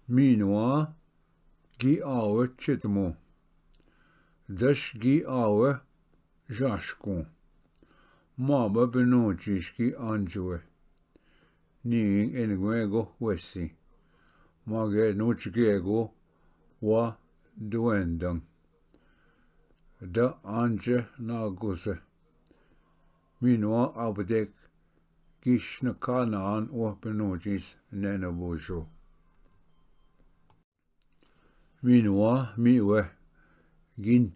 Meanwhile, gi awe chitmo. Dash gi awe jashkon. Maba benojishki anjue. Ning enguego wesi. Mage nuchgego wa duendang. Da anje naguse. Meanwhile, abdek gishna kanaan wa benojis Nanaboozhpp. Meanwhile, miwe gin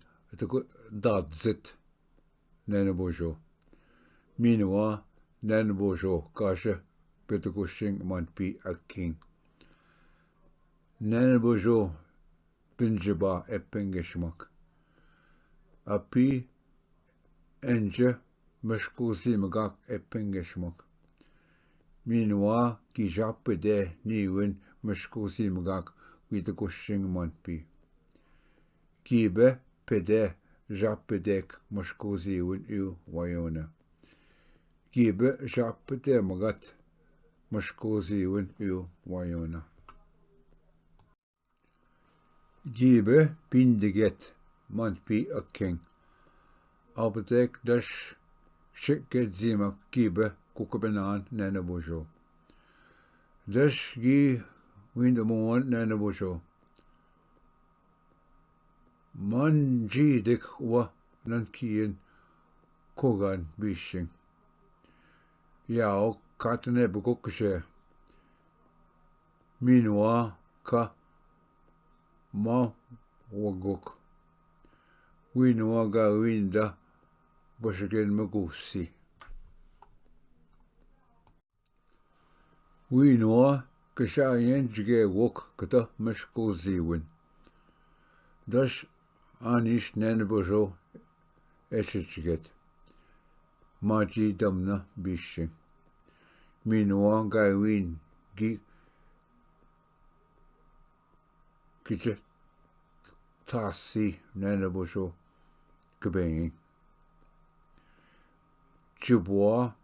dadzit Nanaboozhpp. Meanwhile, Nanaboozhpp kasha betakushing manpi aking. Nanaboozhpp binjaba epengeshmak. Api enje mashkusi magak epengeshmak. Meanwhile, gijapede niwin mashkusi magak betakushing manpi. Gibe pede japedek mashkusi win wayona. Gibe japede magat mashkusi win wayona. Gibe bindiget manpi aking. Abdek dash shikket zimak gibe kukabenan Nanaboozhpp. Dash gi windamoan Nanaboozhpp. Man jidik wa nankiin kogan bishing. Yao katne bukukse. Meanwhile, ka ma waguk. Winwaga winda bashagen magusi. Winwa kashayen jige wok kata mashkuziwin. Dash Anishinaabemang Nanaboozhpp maji damna bishing. Meanwhile, gawin gi kiche tasi Nanaboozhpp kabeng. Chubwa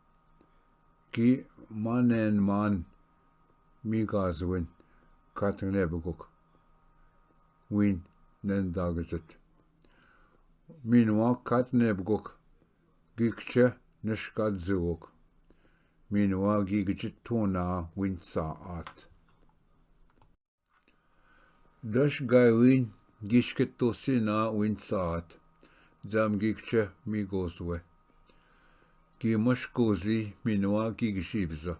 gi manen man migazwin katanebuguk. Win nendagazit. Meanwhile, katnebuguk gikche nishkadzuk. Meanwhile, gigituna win saat. Dash gawin gishketosina win saat. Zam gikche migozwe. Gimashkozi meanwhile gigishibza.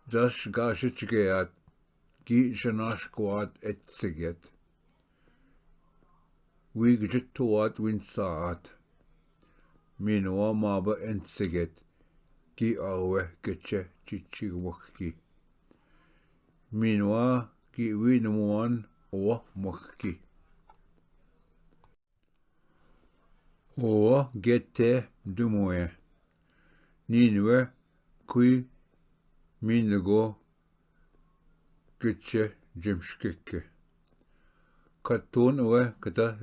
Dash gashichgeat gi shanashkwat etsiget. Wigittuat win saat. Meanwhile, maba entsiget gi awe getche chichiwaki. Meanwhile, gi winmuan o mokki. O gette dumoe. Ninwe kui minago getche jimshkikke. Katun we kata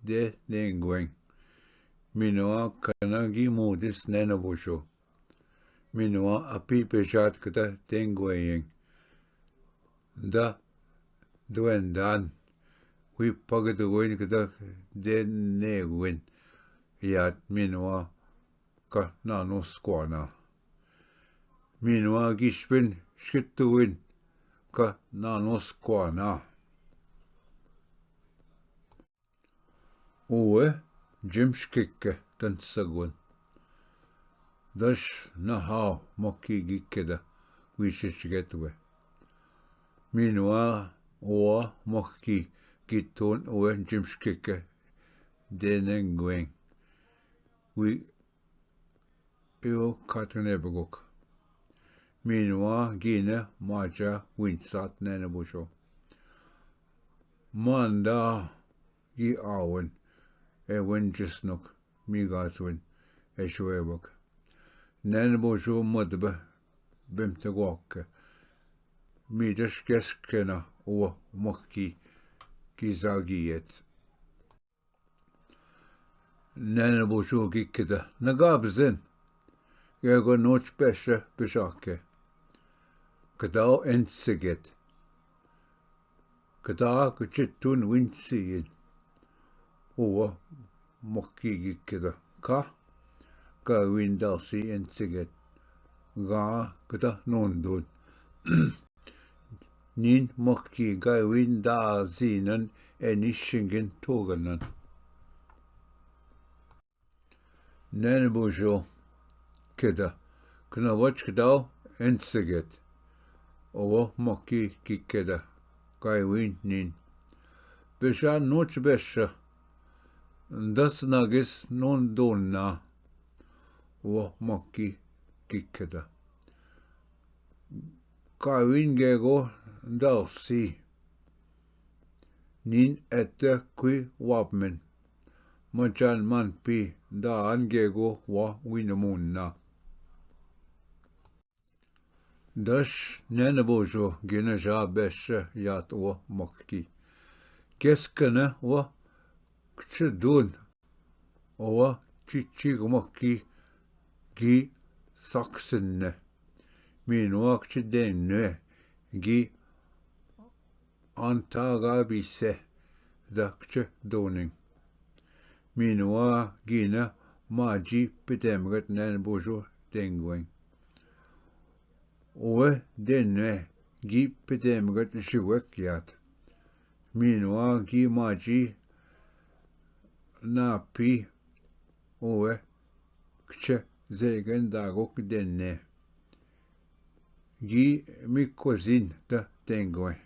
de nengweng. Meanwhile, kanagi modis Nanaboozhpp. Meanwhile, api pejat kata tengweng. Da duendan. We pagaduin kata de negwin. Yat meanwhile, ka nano squana. Meanwhile, gishpin shkituin ka nano squana. Owe jimshkikke tansagwan. Dash nahao moki gikeda wishichgetwe. Meanwhile, owa moki gitun owe jimshkikke denengweng. We katanebuguk. Meanwhile, gina maja winsat Nanaboozhpp. Manda gi awen wen jisnuk migazwin eshwebuk. Nanaboozhpp mudba bimtagwaka. Midash geskena o moki gizagiet. Nanaboozhpp gikida nagabzin. Gego noch beshe bishake. Kadao entsiget. Kada kuchitun winsiin. Oa MIIKY gikkeda. Ka windalsi ensiget. Ga kada nondun. Nin MIIKY ga windalsinan enishingen toganan. Nanaboozhpp keda. Knawach kedau ensiget. Oa MIIKY gikkeda. Ga win nin. Besha noch besha. Das nagis non donna. Oa MIIKY gikkeda. Ga win gego dalsi. Nin ette kui wabmen. Machan man pi da angego wa winamunna. Dash Nanaboozhpp gina ja besha yat oa MIIKY. Keskene oa kchedun. Oa chichig MIIKY gi saksenne. Min oa kchedenne gi antagabise da kchedoning. Min oa gina maji pedemgat Nanaboozhpp dengwing. Oe denne gi pedemgat jiwek yat. Min oa gi maji napi oe kche zegen dagok denne. Gi mikwazin da dengwing.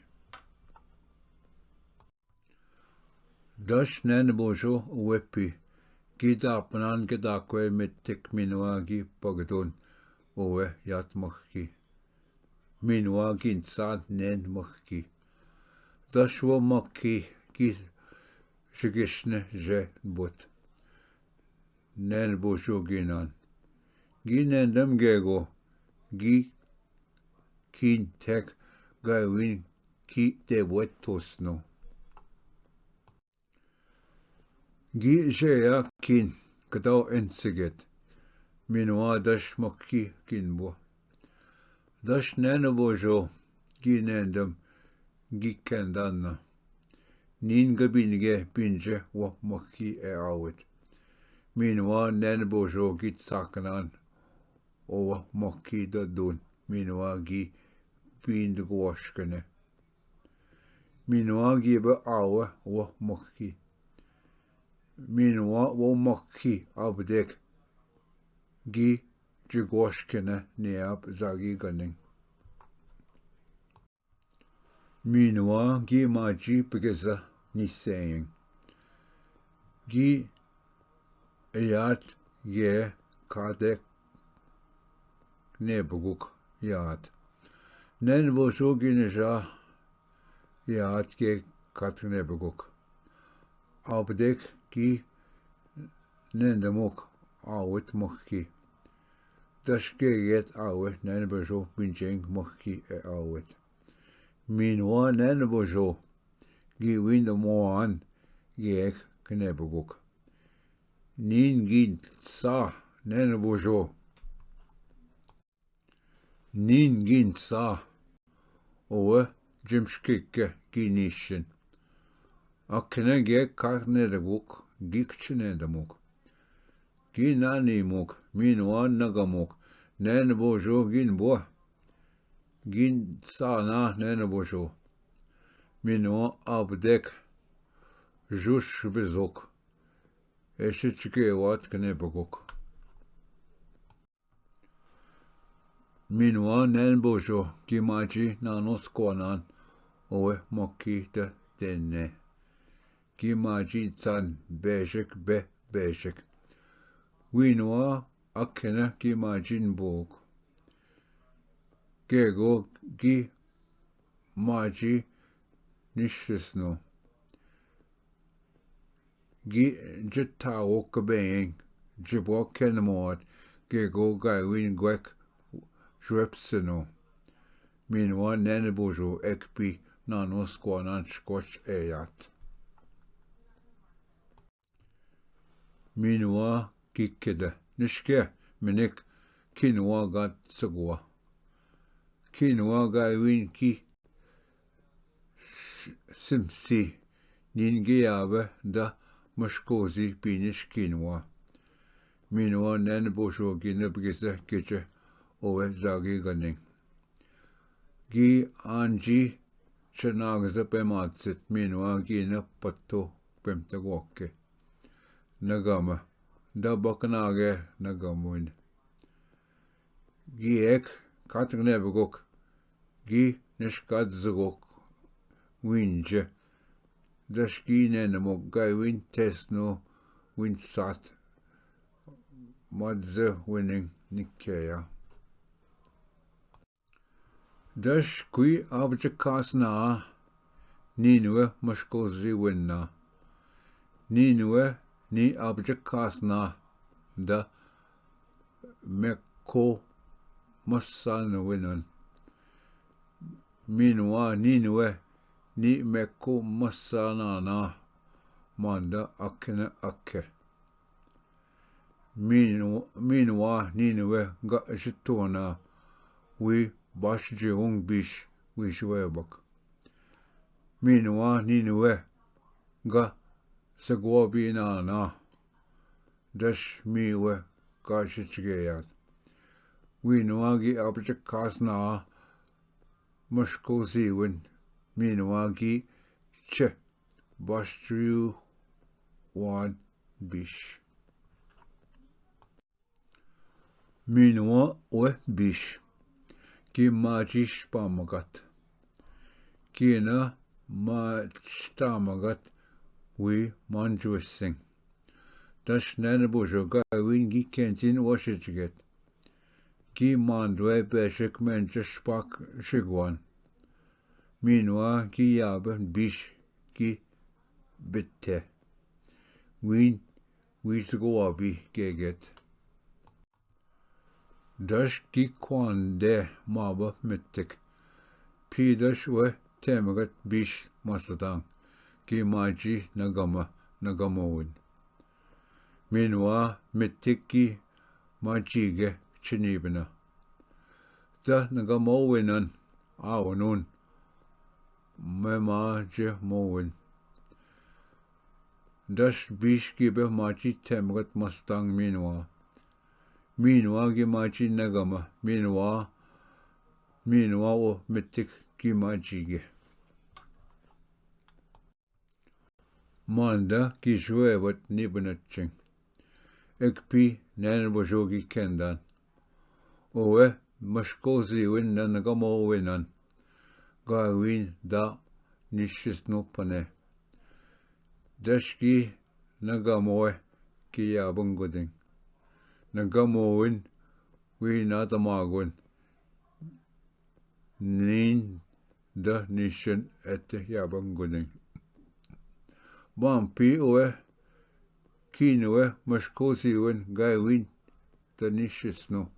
Dash Nanaboozhpp wepi. Gidapanan gedakwe mittik min oa gi pagadun. Oe yat MIIKY. Min oa gintsad nen MIIKY. Dash wa MIIKY gi shigishne je but. Nanaboozhpp ginan. Gi nendam gego. Gi kin tek ga win ki debwet tosno. Gi jea kin kadau ensiget. Min oa dash MIIKY ginbo. Dash Nanaboozhpp gi nendam gi kendanna. Nin gabinige binje wa MIIKY awit. Min oa Nanaboozhpp gi tsakanan. Oa MIIKY da dun. Min oa gi bindgwashkene. Min oa gi ba awa wa MIIKY. Min oa wa MIIKY abdek gi jigwashkene neab zagi ganing. Min oa gi maji begeza nisaying. Gi ayat ye kadek nebuguk yat. Nanaboozhpp ginaja yat ge kat nebuguk. Abdek gi nendamuk awit MIIKY. Dash geget awit Nanaboozhpp binjeng MIIKY awit. Min oa Nanaboozhpp gi windamoan geek knebuguk. Nin gin sa Nanaboozhpp. Nin gin sa. Oe jimshkikke ginishin. Akkene geek kak nedabuk gikchenedamuk. Gi nanimuk. Min oa nagamuk. Nanaboozhpp gin boa. Gin sa na Nanaboozhpp. Min oa abdek jush bezuk. Eshichke wat knebuguk. Min oa Nanaboozhpp gi maji nanos kwanan. Oe MIIKY da denne. Gi maji tsan bejik be bejik. Win oa akkene gi majin bog. Gego gi maji nishisno. Gi jittawok being. Jibwa kenamot. Gego gaiwin gwek jwepsino. Min oa Nanaboozhpp ekpi nanos kwanan shkoch eyat. Min oa gikkeda. Nishke minik kin oa gat sagwa. Kin oa gaiwin ki simsi ningiabe da mashkozi pinish kinwa. Minwa Nanaboozhpp ginabgisa kiche owe zagi ganing. Gi anji chanagza pematsit minwa gina patto pemtagokke. Nagama da baknage nagamuin. Gi ek katgnebgok gi nishkadzgok winje. Dashki nenamok gai win tesno win sat. Madze winning nikkeya. Dash kui abjakas na ninwe mashkozi winna. Ninwe ni abjakas na da mekko masan winan. Minwa ninwe ni mekko masana na manda akene akke. Minwa ninwe ga jitona wi tibaadjimowin bish wishwebak. Minwa ninwe ga sagwabina na dash miwe ga jitgeyat. Winwa gi abjakas na mashkozi win. Minwa gi che bashtriu wan bish. Minwa we bish. Ki majish pamagat. Kina majtamagat wi manjwissing. Dash Nanaboozhpp gawin gi kentin washitget. Ki mandwe beshik menjashpak shigwan. Minwa ki yabe bish ki bitte. Win wisgwabi geget. Dash ki kwande maba mittik. Pidash we temagat bish masadang. Ki maji nagamowin. Minwa mittik ki majige chinibina. Da nagamowinan awanun. Memaje mowin. Dash bish gibe maji temagat mastang minwa. Minwa gi maji nagama. Minwa o mittik ki majige. Manda ki jwebat nibunatching. Ekpi Nanaboozhpp gi kendan. Owe mashkozi win na nagamo winan. Gawin da nishisno pane. Dashki nagamoe ki yabanguding. Nagamowin wi natamagwin. Nin da nishin ette yabanguding. Bampi owe kinwe mashkozi win gawin da nishisno.